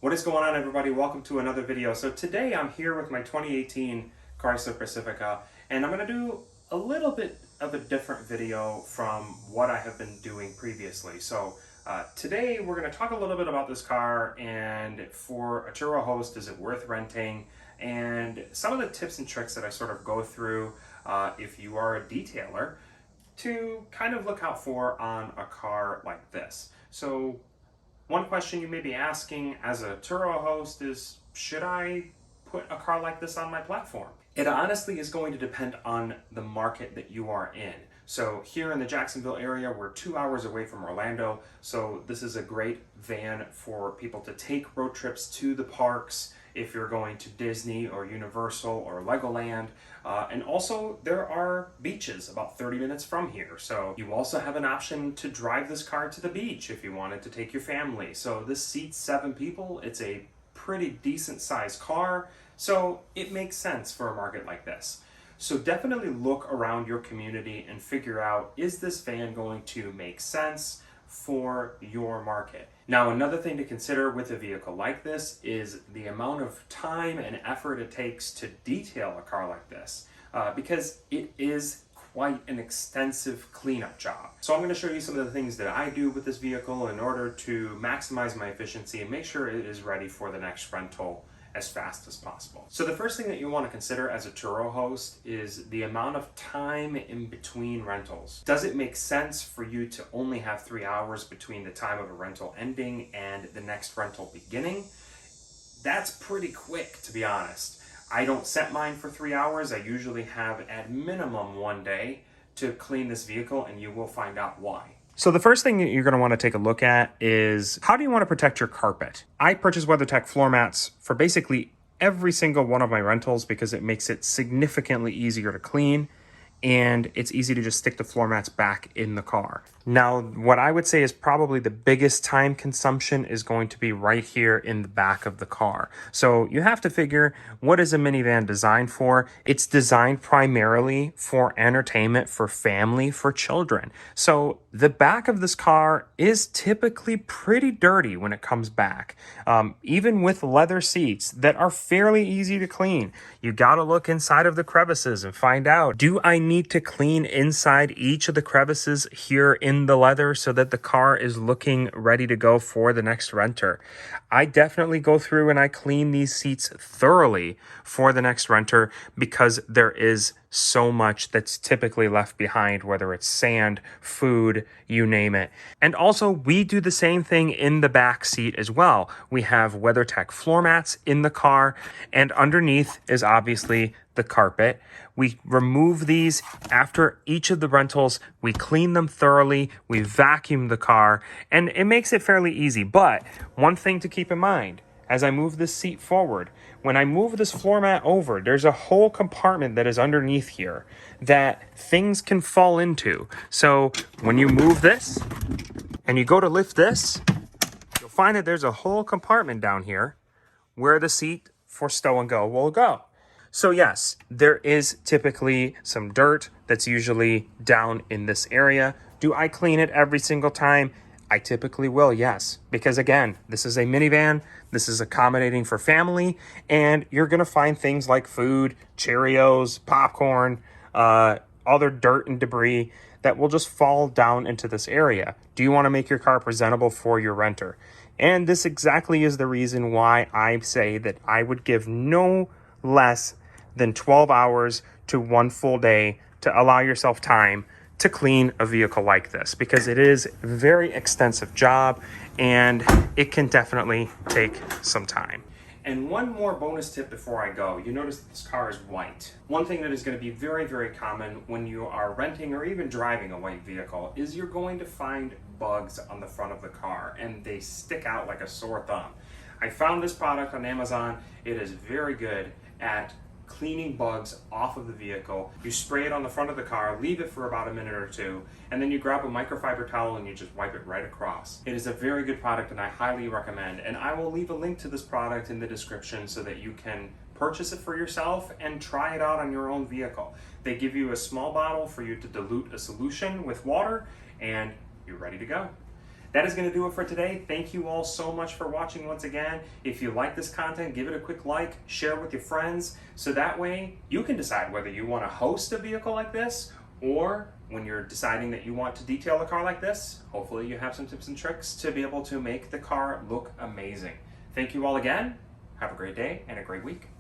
What is going on, everybody? Welcome to another video. So today I'm here with my 2018 Chrysler Pacifica, and I'm going to do a little bit of a different video from what I have been doing previously. So today we're going to talk a little bit about this car, and for a Turo host, is it worth renting? And some of the tips and tricks that I sort of go through if you are a detailer to kind of look out for on a car like this. So one question you may be asking as a Turo host is, should I put a car like this on my platform? It honestly is going to depend on the market that you are in. So here in the Jacksonville area, we're 2 hours away from Orlando. So this is a great van for people to take road trips to the parks if you're going to Disney or Universal or Legoland. And also there are beaches about 30 minutes from here. So you also have an option to drive this car to the beach if you wanted to take your family. So this seats 7 people. It's a pretty decent sized car. So it makes sense for a market like this. So definitely look around your community and figure out, is this van going to make sense for your market? Now, another thing to consider with a vehicle like this is the amount of time and effort it takes to detail a car like this, because it is quite an extensive cleanup job. So I'm going to show you some of the things that I do with this vehicle in order to maximize my efficiency and make sure it is ready for the next rental as fast as possible. So the first thing that you want to consider as a Turo host is the amount of time in between rentals. Does it make sense for you to only have 3 hours between the time of a rental ending and the next rental beginning? That's pretty quick, to be honest. I don't set mine for 3 hours. I usually have at minimum 1 day to clean this vehicle, and you will find out why. So the first thing you're going to want to take a look at is, how do you want to protect your carpet? I purchase WeatherTech floor mats for basically every single one of my rentals because it makes it significantly easier to clean, and it's easy to just stick the floor mats back in the car. Now, what I would say is probably the biggest time consumption is going to be right here in the back of the car. So you have to figure, what is a minivan designed for? It's designed primarily for entertainment, for family, for children. So the back of this car is typically pretty dirty when it comes back. Even with leather seats that are fairly easy to clean, you gotta look inside of the crevices and find out, do I need to clean inside each of the crevices here in the leather so that the car is looking ready to go for the next renter? I definitely go through and I clean these seats thoroughly for the next renter because there is so much that's typically left behind, whether it's sand, food, you name it. And also, we do the same thing in the back seat as well. We have WeatherTech floor mats in the car, and underneath is obviously the carpet. We remove these after each of the rentals. We clean them thoroughly. We vacuum the car, and it makes it fairly easy. But one thing to keep in mind, as I move this seat forward, when I move this floor mat over, there's a whole compartment that is underneath here that things can fall into. So when you move this and you go to lift this, you'll find that there's a whole compartment down here where the seat for stow and go will go. So yes, there is typically some dirt that's usually down in this area. Do I clean it every single time? I typically will, yes. Because again, this is a minivan, this is accommodating for family, and you're gonna find things like food, Cheerios, popcorn, other dirt and debris that will just fall down into this area. Do you wanna make your car presentable for your renter? And this exactly is the reason why I say that I would give no less than 12 hours to 1 full day to allow yourself time to clean a vehicle like this, because it is a very extensive job and it can definitely take some time. And one more bonus tip before I go. You notice this car is white. One thing that is going to be very, very common when you are renting or even driving a white vehicle is you're going to find bugs on the front of the car, and they stick out like a sore thumb. I found this product on Amazon. It is very good at cleaning bugs off of the vehicle. You spray it on the front of the car, leave it for about a minute or two, and then you grab a microfiber towel and you just wipe it right across. It is a very good product and I highly recommend, and I will leave a link to this product in the description so that you can purchase it for yourself and try it out on your own vehicle. They give you a small bottle for you to dilute a solution with water, and you're ready to go. that is going to do it for today. Thank you all so much for watching once again. If you like this content, give it a quick like, share with your friends, so that way you can decide whether you want to host a vehicle like this, or when you're deciding that you want to detail a car like this, hopefully you have some tips and tricks to be able to make the car look amazing. Thank you all again. Have a great day and a great week.